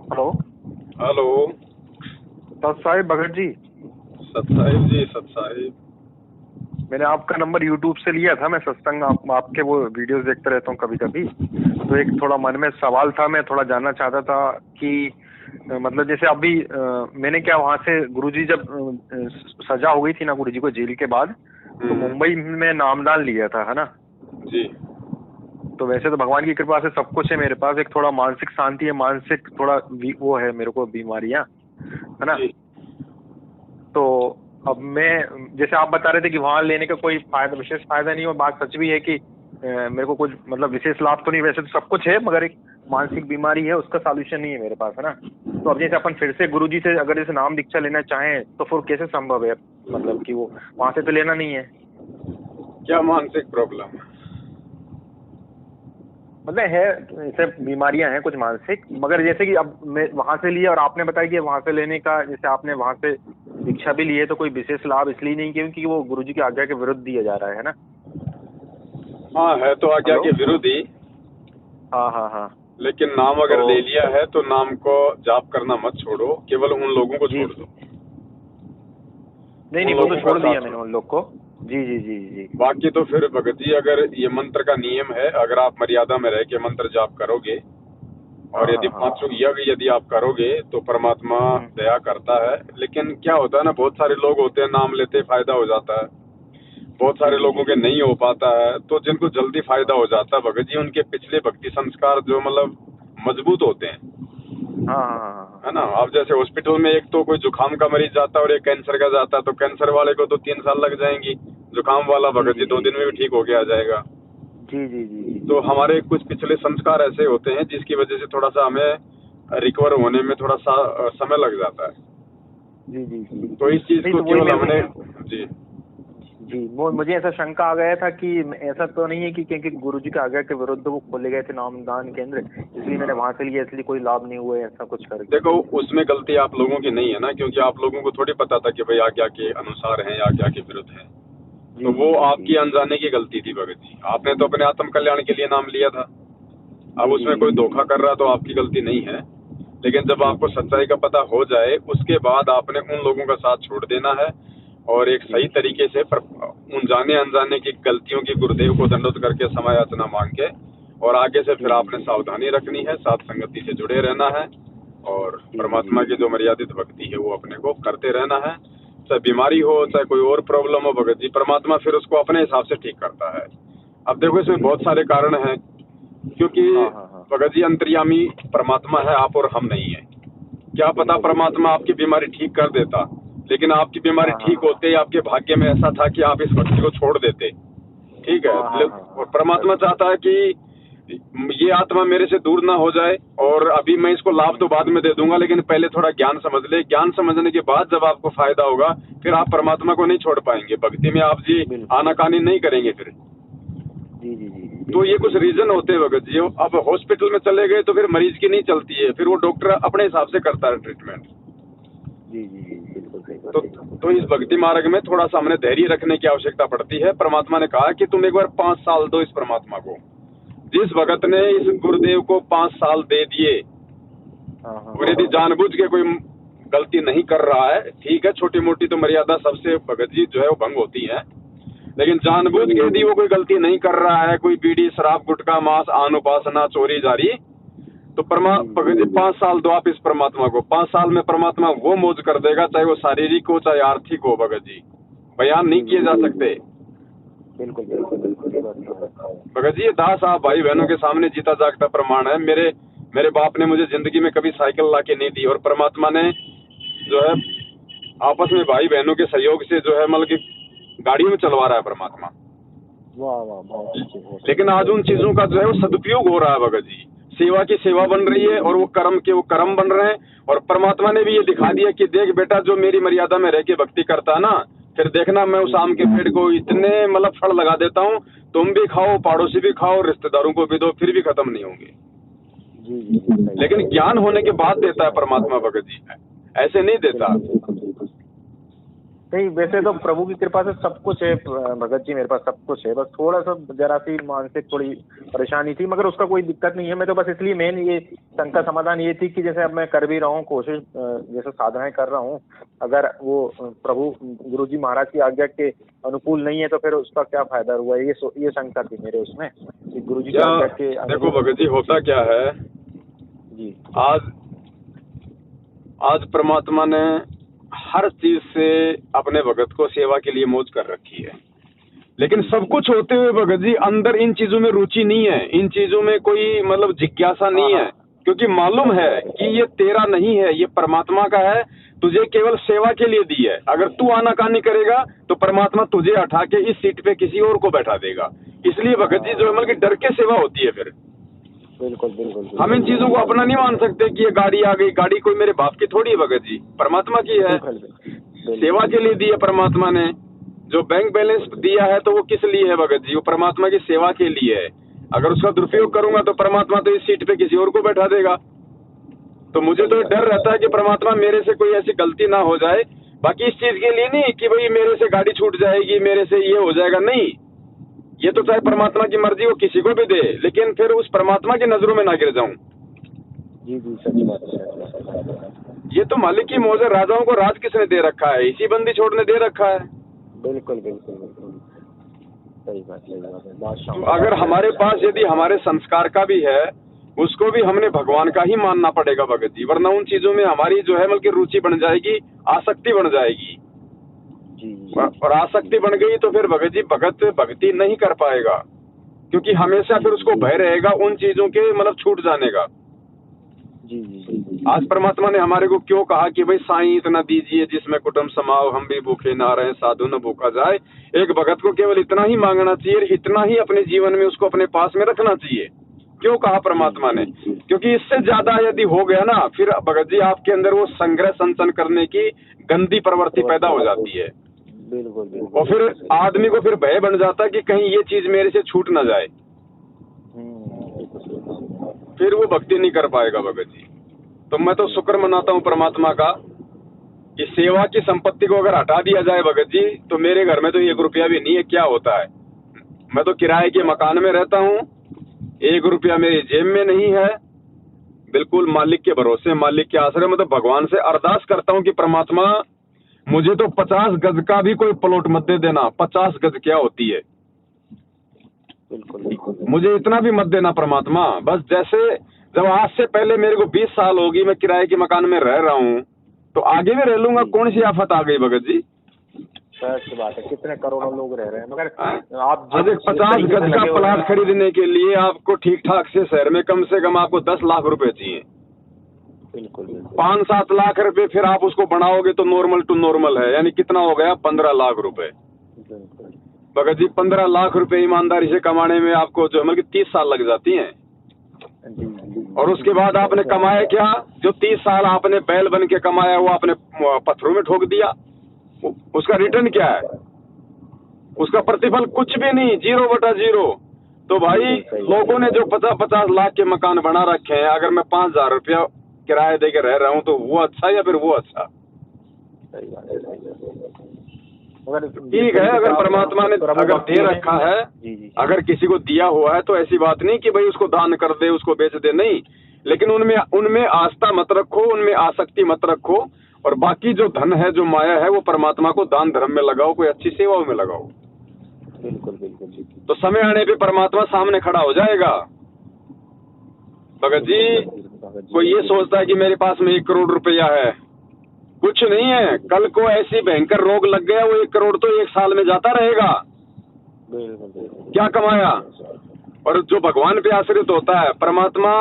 Hello. Hello. सत साहिब भगत जी। सतसाहिब जी, सतसाहिब। मैंने आपका नंबर यूट्यूब से लिया था। मैं सत्संग आपके वो वीडियोस देखते रहता हूँ कभी कभी। तो एक थोड़ा मन में सवाल था, मैं थोड़ा जानना चाहता था कि मतलब जैसे अभी मैंने क्या वहाँ से गुरुजी जब सजा हो गई थी ना गुरुजी को जेल के बाद, तो मुंबई में नामदान लिया था, है ना। जी। तो वैसे तो भगवान की कृपा से सब कुछ है मेरे पास। एक थोड़ा मानसिक शांति है, मानसिक थोड़ा वो है मेरे को बीमारियां, है ना। जी। तो अब मैं जैसे आप बता रहे थे कि वहां लेने का कोई फायदा, विशेष फायदा नहीं, और बात सच भी है कि मेरे को कुछ मतलब विशेष लाभ तो नहीं, वैसे तो सब कुछ है, मगर एक मानसिक बीमारी है, उसका सॉल्यूशन नहीं है मेरे पास, है ना। तो अब जैसे अपन फिर से गुरुजी से अगर जैसे नाम दीक्षा लेना चाहें तो फिर कैसे संभव है, मतलब कि वो वहां से तो लेना नहीं है। क्या मानसिक प्रॉब्लम है? मतलब है, जैसे बीमारियां हैं कुछ मानसिक, मगर जैसे कि अब मैं वहां से लिया और आपने बताया कि वहां से लेने का, जैसे आपने वहां से दीक्षा भी ली है, तो कोई विशेष लाभ इसलिए नहीं क्योंकि वो गुरुजी की आज्ञा के विरुद्ध दिया जा रहा है ना। हाँ, है तो आज्ञा हेलो। के विरोधी। हाँ हाँ हाँ। लेकिन नाम तो अगर ले लिया है तो नाम को जाप करना मत छोड़ो, केवल उन लोगों को जी, छोड़ दो। नहीं उन नहीं, वो तो लोगों का छोड़ दिया साथ मैंने छोड़ो। उन लोग को। जी जी जी जी। बाकी तो फिर भगत जी, अगर ये मंत्र का नियम है, अगर आप मर्यादा में रह के मंत्र जाप करोगे और हाँ यदि हाँ हाँ। पांचों यज्ञ यदि आप करोगे तो परमात्मा हम्म। दया करता है। लेकिन क्या होता है ना, बहुत सारे लोग होते हैं, नाम लेते फायदा हो जाता है, बहुत जी सारे जी जी लोगों के जी। नहीं हो पाता है। तो जिनको जल्दी हाँ फायदा हो जाता है भगत जी, उनके पिछले भक्ति संस्कार जो मतलब मजबूत होते हैं, हाँ हाँ हाँ हाँ हाँ। है ना। अब जैसे हॉस्पिटल में एक तो कोई जुकाम का मरीज जाता है और एक कैंसर का जाता है, तो कैंसर वाले को तो 3 साल लग जाएंगी, जुकाम वाला जी भगत जी जी जी 2 दिन में भी ठीक हो के आ जाएगा। जी जी जी जी जी तो हमारे कुछ पिछले संस्कार ऐसे होते हैं जिसकी वजह से थोड़ा सा हमें रिकवर होने में थोड़ा सा समय लग जाता है। जी जी जी। तो इस चीज नहीं को तो वही केवल मेरे हमने। को जी। जी, वो मुझे ऐसा शंका आ गया था कि ऐसा तो नहीं है कि क्योंकि गुरुजी के आज्ञा के विरुद्ध वो खोले गए थे नामदान केंद्र, इसलिए मैंने वहां से लिया, इसलिए कोई लाभ नहीं हुआ है, ऐसा कुछ करके। देखो, उसमें गलती आप लोगों की नहीं है ना, क्योंकि आप लोगों को थोड़ी पता था कि भाई आज्ञा के अनुसार है या आज्ञा के विरुद्ध है। तो जी जी वो जी जी आपकी अनजाने की गलती थी भगत जी, आपने तो अपने आत्म कल्याण के लिए नाम लिया था। अब जी जी उसमें जी कोई जी धोखा कर रहा तो आपकी गलती नहीं है। लेकिन जब जी आपको जी सच्चाई का पता हो जाए उसके बाद आपने उन लोगों का साथ छोड़ देना है और एक जी सही तरीके से उन जाने अनजाने की गलतियों की गुरुदेव को दंडोत करके समय याचना मांग के, और आगे से फिर जी आपने सावधानी रखनी है, साथ संगति से जुड़े रहना है और जी जी जी परमात्मा की जो मर्यादित भक्ति है वो अपने को करते रहना है। चाहे बीमारी हो, चाहे कोई और प्रॉब्लम हो भगत जी, परमात्मा फिर उसको अपने हिसाब से ठीक करता है। अब देखो, इसमें जी बहुत जी। सारे कारण हैं, क्योंकि हाँ हाँ हाँ। भगत जी अंतर्यामी परमात्मा है, आप और हम नहीं है। क्या पता बिल्कुल बिल्कुल परमात्मा बिल्कुल। आपकी बीमारी ठीक कर देता, लेकिन आपकी बीमारी हाँ हाँ ठीक होते ही आपके भाग्य में ऐसा था कि आप इस भक्ति को छोड़ देते। ठीक है। हाँ हाँ हाँ और हाँ। परमात्मा चाहता है कि ये आत्मा मेरे से दूर ना हो जाए, और अभी मैं इसको लाभ तो बाद में दे दूंगा, लेकिन पहले थोड़ा ज्ञान समझ ले। ज्ञान समझने के बाद जब आपको फायदा होगा फिर आप परमात्मा को नहीं छोड़ पाएंगे, भक्ति में आप जी बिल्कुल। आनाकानी नहीं करेंगे फिर। जी जी जी जी तो ये बिल्कुल कुछ बिल्कुल रीजन बिल्कुल। होते हैं भगत जी। अब हॉस्पिटल में चले गए तो फिर मरीज की नहीं चलती है, फिर वो डॉक्टर अपने हिसाब से करता है ट्रीटमेंट। जी जी जी बिल्कुल सही बात तो है। तो इस भक्ति मार्ग में थोड़ा सा हमने धैर्य रखने की आवश्यकता पड़ती है। परमात्मा ने कहा कि तुम एक बार 5 साल दो इस परमात्मा को। जिस भगत ने इस गुरुदेव को 5 साल दे दिए, हाँ हाँ और यदि जानबूझ के कोई गलती नहीं कर रहा है, ठीक है, छोटी मोटी तो मर्यादा सबसे भगत जी जो है वो भंग होती है, लेकिन जानबूझ के यदि वो कोई गलती नहीं कर रहा है, कोई बीड़ी शराब गुटखा मांस आन उपासना चोरी जारी, तो जी जी भगत जी 5 साल दो आप इस परमात्मा को। 5 साल में परमात्मा वो मौज कर देगा, चाहे वो शारीरिक हो चाहे आर्थिक हो भगत जी, बयान नहीं जी जी किए जा जी सकते। बिल्कुल बिल्कुल बिल्कुल, ये बात तो है। भगत जी ये दास आप भाई बहनों के सामने जीता जागता प्रमाण है। मेरे बाप ने मुझे जिंदगी में कभी साइकिल ला के नहीं दी, और परमात्मा ने जो है आपस में भाई बहनों के सहयोग से जो है मतलब कि गाड़ियों में चलवा रहा है परमात्मा। वाह वाह, बहुत अच्छे बहुत लेकिन अच्छे। आज उन चीजों का जो है वो सदुपयोग हो रहा है भगत जी। सेवा की सेवा बन रही है और वो कर्म बन रहे हैं। और परमात्मा ने भी ये दिखा दिया कि देख बेटा, जो मेरी मर्यादा में रह के भक्ति करता है ना, फिर देखना मैं उस आम के पेड़ को इतने मतलब फल लगा देता हूँ, तुम भी खाओ, पड़ोसी भी खाओ, रिश्तेदारों को भी दो, फिर भी खत्म नहीं होंगे। जी जी जी सही लेकिन बात है। ज्ञान होने के बाद देता है परमात्मा भगत जी, ऐसे नहीं देता। बिल्कुल बिल्कुल बिल्कुल। नहीं, वैसे तो प्रभु की कृपा से सब कुछ है भगत जी, मेरे पास सब कुछ है, बस थोड़ा सा जरा सी मानसिक थोड़ी परेशानी थी, मगर उसका कोई दिक्कत नहीं है। मैं तो बस इसलिए मेन ये शंका समाधान ये थी कि जैसे अब मैं कर भी रहा हूँ कोशिश, जैसे साधनाएं कर रहा हूँ, अगर वो प्रभु गुरुजी महाराज की आज्ञा के अनुकूल नहीं है तो फिर उसका क्या फायदा हुआ, ये शंका थी मेरे उसमें कि गुरुजी की आज्ञा के। देखो भगत जी, होता क्या है जी, आज परमात्मा ने हर चीज से अपने भगत को सेवा के लिए मौज कर रखी है, लेकिन सब कुछ होते हुए भगत जी अंदर इन चीजों में रुचि नहीं है, इन चीजों में कोई मतलब जिज्ञासा नहीं है, क्योंकि मालूम है कि ये तेरा नहीं है, ये परमात्मा का है, तुझे केवल सेवा के लिए दी है। अगर तू आनाकानी करेगा तो परमात्मा तुझे उठा के इस सीट पे किसी और को बैठा देगा। इसलिए भगत जी जो है मतलब डर के सेवा होती है। फिर बिल्कुल बिल्कुल, हम इन चीजों को अपना नहीं मान सकते कि ये गाड़ी आ गई, गाड़ी कोई मेरे बाप की थोड़ी है भगत जी, परमात्मा की है, सेवा के लिए दी है परमात्मा ने। जो बैंक बैलेंस दिया है तो वो किस लिए है भगत जी, वो परमात्मा की सेवा के लिए है। अगर उसका दुरुपयोग करूंगा तो परमात्मा तो इस सीट पे किसी और को बैठा देगा। तो मुझे तो डर रहता है कि परमात्मा मेरे से कोई ऐसी गलती ना हो जाए, बाकी इस चीज के लिए नहीं कि भाई मेरे से गाड़ी छूट जाएगी, मेरे से ये हो जाएगा, नहीं, ये तो चाहे परमात्मा की मर्जी वो किसी को भी दे, लेकिन फिर उस परमात्मा की नजरों में ना गिर जाऊं। जी जी, सही बात है। ये तो मालिक की मौज है, राजाओं को राज किसने दे रखा है, इसी बंदी छोड़ने दे रखा है। बिल्कुल बिल्कुल बिल्कुल, सही बात है बादशाह। तो अगर हमारे पास यदि हमारे संस्कार का भी है, उसको भी हमने भगवान का ही मानना पड़ेगा भगत जी, वरना उन चीजों में हमारी जो है बल्कि रुचि बन जाएगी, आसक्ति बन जाएगी। और आसक्ति बन गई तो फिर भगत जी भगत भक्ति नहीं कर पाएगा, क्योंकि हमेशा फिर उसको भय रहेगा उन चीजों के मतलब छूट जाने का। आज परमात्मा ने हमारे को क्यों कहा कि भाई साईं इतना दीजिए जिसमें कुटुंब समाओ, हम भी भूखे ना रहे, साधु न भूखा जाए। एक भगत को केवल इतना ही मांगना चाहिए, इतना ही अपने जीवन में उसको अपने पास में रखना चाहिए। क्यों कहा परमात्मा ने, क्योंकि इससे ज्यादा यदि हो गया ना, फिर भगत जी आपके अंदर वो संग्रह संचन करने की गंदी प्रवृत्ति पैदा हो जाती है। और फिर आदमी को फिर भय बन जाता है कि कहीं ये चीज मेरे से छूट ना जाए, फिर वो भक्ति नहीं कर पाएगा भगत जी। तो मैं तो शुक्र मनाता हूँ परमात्मा का कि सेवा की संपत्ति को अगर हटा दिया जाए भगत जी, तो मेरे घर में तो 1 रुपया भी नहीं है। क्या होता है, मैं तो किराए के मकान में रहता हूँ, 1 रुपया मेरी जेब में नहीं है, बिल्कुल मालिक के भरोसे, मालिक के आश्रय। मतलब भगवान से अरदास करता हूँ कि परमात्मा मुझे तो 50 गज का भी कोई प्लॉट मत दे देना। 50 गज क्या होती है, मुझे इतना भी मत देना परमात्मा। बस जैसे जब आज से पहले मेरे को 20 साल होगी मैं किराए के मकान में रह रहा हूँ, तो आगे भी रह लूंगा। कौन सी आफत आ गई भगत जी, सच बात है, कितने करोड़ों लोग रह रहे हैं, मगर आप 50 गज का प्लॉट खरीदने के लिए आपको ठीक ठाक से शहर में कम से कम आपको 10 लाख रुपए चाहिए। बिल्कुल 5-7 लाख रुपए फिर आप उसको बढ़ाओगे तो नॉर्मल टू नॉर्मल है, यानी कितना हो गया, 15 लाख रुपए भगत जी। 15 लाख रुपए ईमानदारी से कमाने में आपको जो है 30 साल लग जाती हैं। और उसके बाद आपने कमाया क्या, जो 30 साल आपने बैल बन के कमाया वो आपने पत्थरों में ठोक दिया। उसका रिटर्न क्या है, उसका प्रतिफल कुछ भी नहीं, 0/0। तो भाई लोगों ने जो 50-50 लाख के मकान बना रखे हैं, अगर मैं 5,000 रुपया किराया दे के रह रहा हूँ तो वो अच्छा या फिर वो अच्छा? ठीक है, अगर परमात्मा ने अगर दे रखा है, अगर किसी को दिया हुआ है तो ऐसी बात नहीं कि भाई उसको दान कर दे, उसको बेच दे, नहीं। लेकिन उनमें आस्था मत रखो, उनमें आसक्ति मत रखो, और बाकी जो धन है, जो माया है, वो परमात्मा को दान धर्म में लगाओ, कोई अच्छी सेवाओं में लगाओ। बिल्कुल बिल्कुल। तो समय आने पे परमात्मा सामने खड़ा हो जाएगा भगत जी। कोई ये सोचता है कि मेरे पास में 1 करोड़ रुपया है, कुछ नहीं है। कल को ऐसी भयंकर रोग लग गया, वो 1 करोड़ तो 1 साल में जाता रहेगा। क्या कमाया? और जो भगवान पे आश्रित होता है, परमात्मा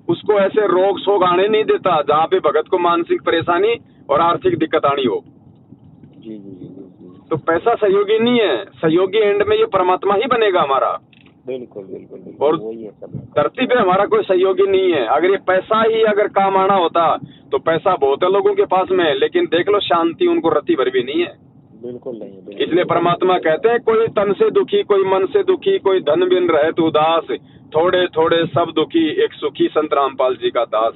उसको ऐसे रोग शोग आने नहीं देता जहाँ पे भगत को मानसिक परेशानी और आर्थिक दिक्कत आनी हो। तो पैसा सहयोगी नहीं है, सहयोगी एंड में ये परमात्मा ही बनेगा हमारा। बिल्कुल। और धरती पे हमारा कोई सहयोगी नहीं है। अगर ये पैसा ही अगर काम आना होता तो पैसा बहुत है लोगों के पास में, लेकिन देख लो शांति उनको रत्ती भर भी नहीं है। बिल्कुल नहीं। इसलिए परमात्मा कहते हैं, कोई तन से दुखी, कोई मन से दुखी, कोई धन बिन रहे तू उदास, थोड़े थोड़े सब दुखी, एक सुखी संत रामपाल जी का दास।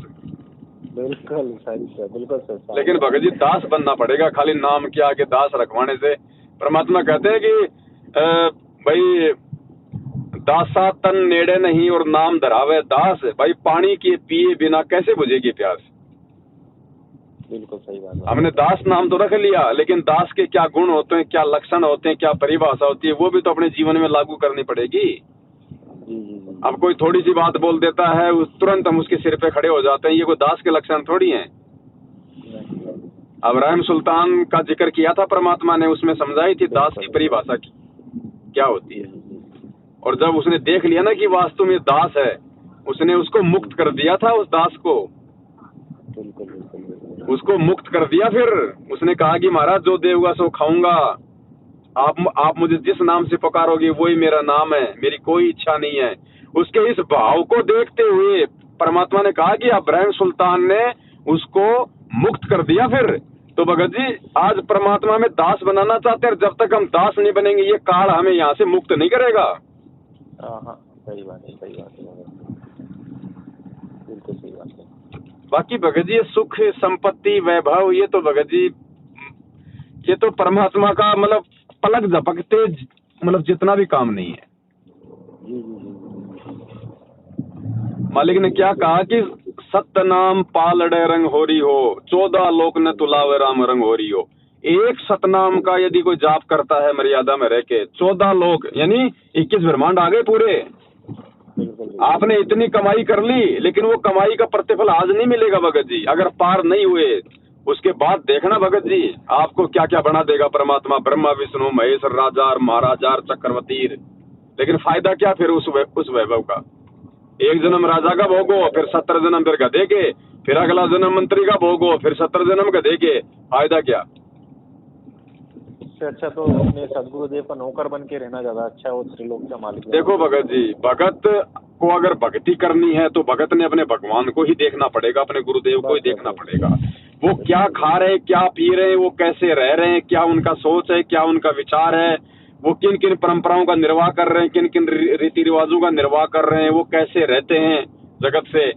बिल्कुल सही है, बिल्कुल सही। लेकिन भगत जी दास बनना पड़ेगा, खाली नाम के आगे दास रखवाने से। परमात्मा कहते हैं कि भाई दासा तन नेड़े नहीं और नाम धरावे दास। भाई पानी के पिए बिना कैसे बुझेगी प्यास। बिल्कुल सही बात है। हमने दास नाम तो रख लिया, लेकिन दास के क्या गुण होते हैं, क्या लक्षण होते हैं, क्या परिभाषा होती है, वो भी तो अपने जीवन में लागू करनी पड़ेगी। अब कोई थोड़ी सी बात बोल देता है तुरंत हम उसके सिर पे खड़े हो जाते हैं, ये कोई दास के लक्षण थोड़ी हैं। अब रहम सुल्तान का जिक्र किया था परमात्मा ने, उसमें समझाई थी दास की परिभाषा की क्या होती है। और जब उसने देख लिया ना कि वास्तव में दास है, उसने उसको मुक्त कर दिया था। उस दास को उसको मुक्त कर दिया। फिर उसने कहा कि महाराज जो देगा सो खाऊंगा, आप मुझे जिस नाम से पुकारोगे वही मेरा नाम है, मेरी कोई इच्छा नहीं है। उसके इस भाव को देखते हुए परमात्मा ने कहा कि इब्राहिम सुल्तान ने उसको मुक्त कर दिया। फिर तो भगत जी आज परमात्मा में दास बनाना चाहते हैं, जब तक हम दास नहीं बनेंगे ये काल हमें यहाँ से मुक्त नहीं करेगा। सही बात है, सही बात है, बिल्कुल सही बात है। बाकी भगत जी सुख संपत्ति वैभव ये तो भगत जी ये तो परमात्मा का मतलब पलक झपकते मतलब जितना भी काम नहीं है। मालिक ने क्या कहा कि सत्य नाम पालड़े रंग हो रही हो, 14 लोक ने तुलावे राम रंग हो रही हो। एक सतनाम का यदि कोई जाप करता है मर्यादा में रह के, 14 लोक यानी 21 ब्रह्मांड आ गए पूरे। आपने इतनी कमाई कर ली, लेकिन वो कमाई का प्रतिफल आज नहीं मिलेगा भगत जी। अगर पार नहीं हुए उसके बाद देखना भगत जी आपको क्या क्या बना देगा परमात्मा, ब्रह्मा विष्णु महेश राजा महाराजा चक्रवर्ती। लेकिन फायदा क्या फिर उस वैभव का। एक जन्म राजा का भोगो, फिर 17 जन्म फिर गधे के, फिर अगला जन्म मंत्री का भोगो, फिर 17 जन्म गधे के। फायदा क्या। अच्छा तो अपने सदगुरुदेव का नौकर बन के रहना ज्यादा अच्छा है, वो त्रिलोक का मालिक। देखो भगत जी, भगत को अगर भक्ति करनी है तो भगत ने अपने भगवान को ही देखना पड़ेगा, अपने गुरुदेव को ही देखना पड़ेगा। वो क्या खा रहे हैं, क्या पी रहे हैं, वो कैसे रह रहे हैं, क्या उनका सोच है, क्या उनका विचार है, वो किन किन परंपराओं का निर्वाह कर रहे हैं, किन किन रीति रिवाजों का निर्वाह कर रहे हैं, वो कैसे रहते हैं जगत से।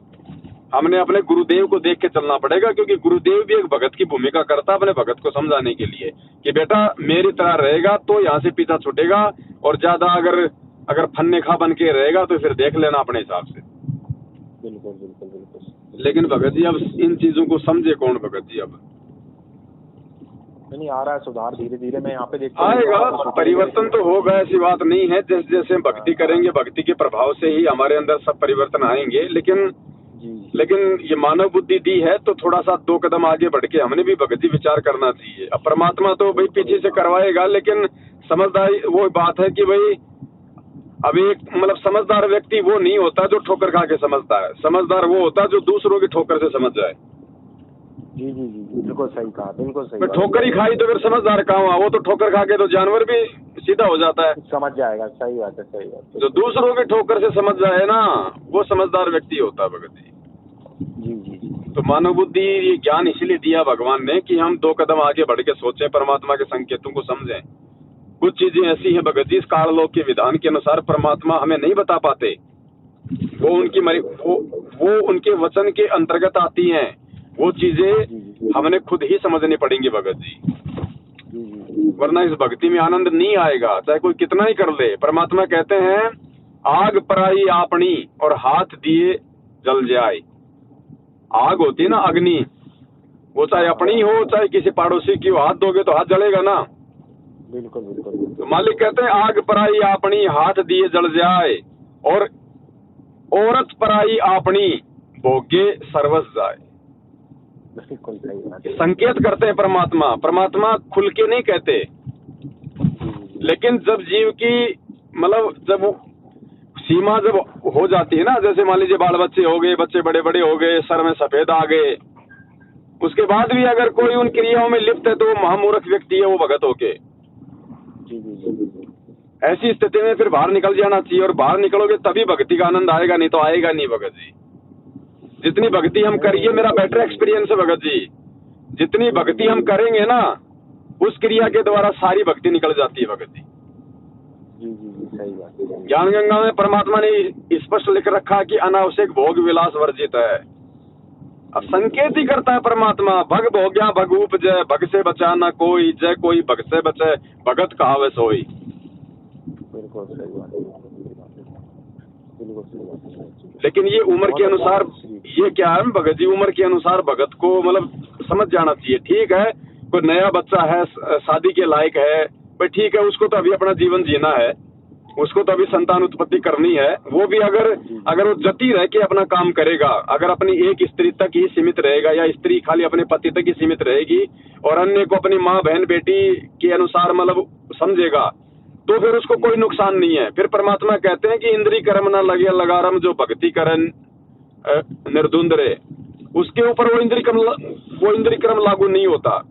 हमने अपने गुरुदेव को देख के चलना पड़ेगा, क्योंकि गुरुदेव भी एक भगत की भूमिका करता है अपने भगत को समझाने के लिए कि बेटा मेरी तरह रहेगा तो यहाँ से पीछा छूटेगा, और ज्यादा अगर फन्ने खा बन के रहेगा तो फिर देख लेना अपने हिसाब से। बिल्कुल बिल्कुल बिल्कुल। लेकिन भगत जी अब इन चीजों को समझे कौन भगत जी। अब नहीं आ रहा है सुधार धीरे धीरे, मैं यहाँ पे देखता आएगा, परिवर्तन तो होगा, ऐसी बात नहीं है। जैसे जैसे भक्ति करेंगे भक्ति के प्रभाव से ही हमारे अंदर सब परिवर्तन आएंगे। लेकिन ये मानव बुद्धि दी है तो थोड़ा सा 2 कदम आगे बढ़ के हमने भी भगत जी विचार करना चाहिए। अब परमात्मा तो भाई पीछे से करवाएगा, लेकिन समझदारी वो बात है कि भाई अब एक मतलब समझदार व्यक्ति वो नहीं होता जो ठोकर खा के समझता है। समझदार वो होता है जो दूसरों की ठोकर से समझ जाए। जी जी जी बिल्कुल सही कहा, बिल्कुल सही। ठोकर ही खाई तो फिर समझदार कहाँ हुआ। वो तो ठोकर खा के तो जानवर भी सीधा हो जाता है, समझ जाएगा। सही बात है, सही बात है। जो दूसरों की ठोकर से समझ जाए ना वो समझदार व्यक्ति होता है भगत जी। जी जी जी। तो मानव बुद्धि ये ज्ञान इसलिए दिया भगवान ने कि हम 2 कदम आगे बढ़ के सोचें, परमात्मा के संकेतों को समझें। कुछ चीजें ऐसी हैं भगत जी इस काललोक के विधान के अनुसार परमात्मा हमें नहीं बता पाते। वो उनके वचन के अंतर्गत आती हैं। वो चीजें हमने खुद ही समझनी पड़ेंगी भगत जी, वरना इस भक्ति में आनंद नहीं आएगा चाहे कोई कितना ही कर ले। परमात्मा कहते हैं आग पराई आपनी और हाथ दिए जल जाए। आग होती है ना अग्नि, वो चाहे अपनी हो चाहे किसी पड़ोसी की हो, हाथ दोगे तो हाथ जलेगा ना। बिल्कुल बिल्कुल। तो मालिक कहते हैं आग पराई आपनी हाथ दिए जल जाए, और औरत पराई आपनी भोगे सर्वस जाए। बिल्कुल सही बात है। संकेत करते हैं परमात्मा खुल के नहीं कहते। लेकिन जब जीव की मतलब जब सीमा जब हो जाती है ना, जैसे मान लीजिए बाल बच्चे हो गए, बच्चे बड़े बड़े हो गए, सर में सफेद आ गए, उसके बाद भी अगर कोई उन क्रियाओं में लिप्त है तो वो महामूर्ख व्यक्ति है वो भगत होके। ऐसी स्थिति में फिर बाहर निकल जाना चाहिए, और बाहर निकलोगे तभी भक्ति का आनंद आएगा, नहीं तो आएगा नहीं भगत जी। जितनी भक्ति हम करिए, मेरा बेटर एक्सपीरियंस है भगत जी, जितनी भक्ति हम करेंगे ना उस क्रिया के द्वारा सारी भक्ति निकल जाती है भगत जी। सही बात है। ज्ञान गंगा में परमात्मा ने स्पष्ट लिख रखा कि अनावश्यक भोग विलास वर्जित है। अब संकेत ही करता है परमात्मा, भग भोग्या भग उपजय, भग से बचा ना कोई, जय कोई भग से बचे, भगत कहावे सोई। बिल्कुल सही बात है, बिल्कुल सही बात है। लेकिन ये उम्र के अनुसार, ये क्या है भगत जी, उम्र के अनुसार भगत को मतलब समझ जाना चाहिए। ठीक है, कोई नया बच्चा है, शादी के लायक है, भाई ठीक है, उसको तो अभी अपना जीवन जीना है, उसको तो अभी संतान उत्पत्ति करनी है। वो भी अगर वो जती रह के अपना काम करेगा, अगर अपनी एक स्त्री तक ही सीमित रहेगा, या स्त्री खाली अपने पति तक ही सीमित रहेगी और अन्य को अपनी माँ बहन बेटी के अनुसार मतलब समझेगा, तो फिर उसको कोई नुकसान नहीं है। फिर परमात्मा कहते हैं कि इंद्री कर्म न लगे लगारम, जो भक्ति करन निर्धुंध रे, उसके ऊपर वो इंद्री कर्म लागू नहीं होता।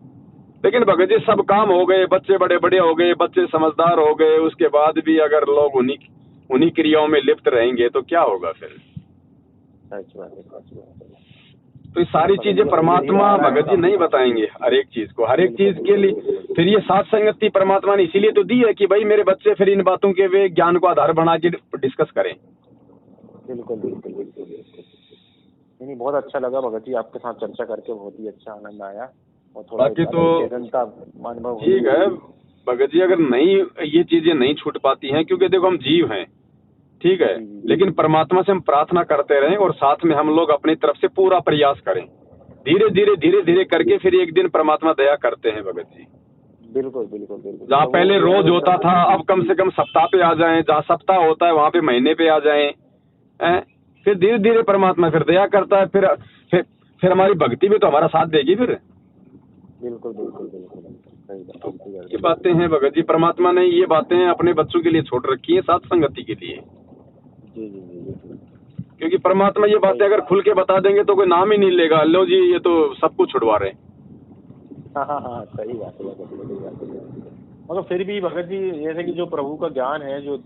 लेकिन भगत जी सब काम हो गए, बच्चे बड़े बड़े हो गए, बच्चे समझदार हो गए, उसके बाद भी अगर लोग उन्हीं क्रियाओं में लिप्त रहेंगे तो क्या होगा फिर? सच बात है। तो ये सारी चीजें परमात्मा भगत जी नहीं बताएंगे, हर एक चीज को, हर एक चीज के लिए। फिर ये साथ संगति परमात्मा ने इसीलिए तो दी है कि भाई मेरे बच्चे फिर इन बातों के वे ज्ञान को आधार बना के डिस्कस करें। बिल्कुल बिल्कुल बिल्कुल बिल्कुल। नहीं, बहुत अच्छा लगा भगत जी, आपके साथ चर्चा करके बहुत ही अच्छा आनंद आया। और थोड़ा बाकी तो ठीक है भगत जी, अगर नहीं ये चीजें नहीं छूट पाती हैं, क्योंकि देखो हम जीव हैं, ठीक है, लेकिन परमात्मा से हम प्रार्थना करते रहें और साथ में हम लोग अपनी तरफ से पूरा प्रयास करें। धीरे धीरे करके फिर एक दिन परमात्मा दया करते हैं भगत जी। बिल्कुल बिल्कुल बिल्कुल। जहाँ पहले रोज होता था, अब कम से कम सप्ताह पे आ जाएं, जहाँ सप्ताह होता है वहाँ पे महीने पे आ जाएं, फिर धीरे धीरे परमात्मा फिर दया करता है। फिर हमारी भक्ति भी तो हमारा साथ देगी फिर। बिल्कुल बिल्कुल बिल्कुल सही बात। ये बातें हैं भगत जी, परमात्मा ने ये बातें अपने बच्चों के लिए छोड़ रखी है, साथ संगति के लिए। जी जी जी। क्योंकि परमात्मा ये बातें अगर खुल के बता देंगे तो कोई नाम ही नहीं लेगा, लो जी ये तो सब कुछ छुड़वा रहे हैं। हाँ, सही बात है। मगर फिर भी भगत जी, जैसे कि जो प्रभु का ज्ञान है, जो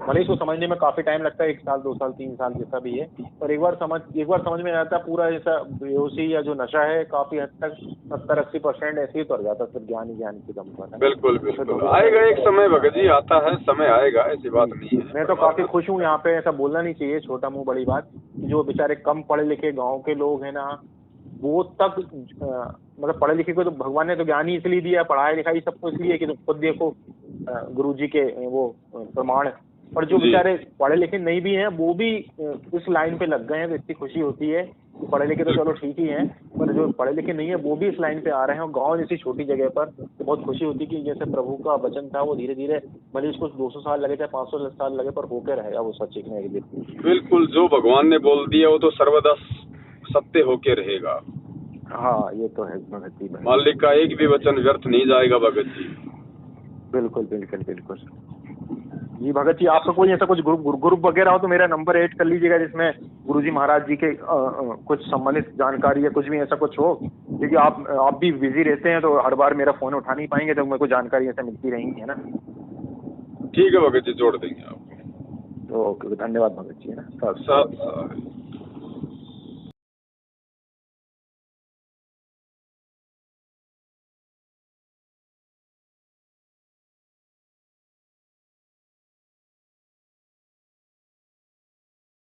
भले इसको समझने में काफी टाइम लगता है, 1 साल 2 साल 3 साल जैसा भी है, पर एक बार समझ में आता है, पूरा जैसा बेहोशी या जो नशा है काफी हद तक 70-80% ऐसे ही उतर जाता है, फिर ज्ञान की दम पर। बिल्कुल बिल्कुल, आएगा एक समय भगत जी, आता है समय, आएगा, ऐसी बात नहीं है। मैं तो काफी खुश हूँ यहाँ पे, ऐसा बोलना नहीं चाहिए, छोटा मुंह बड़ी बात, जो बेचारे कम पढ़े लिखे गाँव के लोग हैं ना, वो तक मतलब पढ़े लिखे को तो भगवान ने तो ज्ञान ही इसलिए दिया, पढ़ाई लिखाई सबको इसलिए कि खुद देखो गुरुजी के वो प्रमाण। पर जो बेचारे पढ़े लिखे नहीं भी हैं, वो भी इस लाइन पे लग गए हैं, तो इतनी खुशी होती है। पढ़े लिखे तो चलो ठीक ही हैं, पर जो पढ़े लिखे नहीं है वो भी इस लाइन पे आ रहे हैं, और गाँव जैसी छोटी जगह पर तो बहुत खुशी होती है कि जैसे प्रभु का वचन था वो धीरे धीरे, भले उसको 200 साल लगे चाहे 500 साल लगे, पर होकर रहेगा वो सच सीखने के लिए। बिल्कुल, जो भगवान ने बोल दिया वो तो सर्वदा सत्य होके रहेगा। हाँ, ये तो है भगत जी। मालिक का एक भी वचन व्यर्थ नहीं जाएगा भगत जी। बिल्कुल बिल्कुल बिल्कुल जी। भगत जी, आपका कोई ऐसा कुछ ग्रुप वगैरह हो तो मेरा नंबर ऐड कर लीजिएगा, जिसमें गुरुजी महाराज जी के कुछ संबंधित जानकारी या कुछ भी ऐसा कुछ हो, क्योंकि आप भी बिजी रहते हैं, तो हर बार मेरा फोन उठा नहीं पाएंगे, तो मेरे को जानकारी ऐसा मिलती रहेंगी, है ना? ठीक है भगत जी, जोड़ देंगे आप। ओके, धन्यवाद भगत जी, है ना। साथ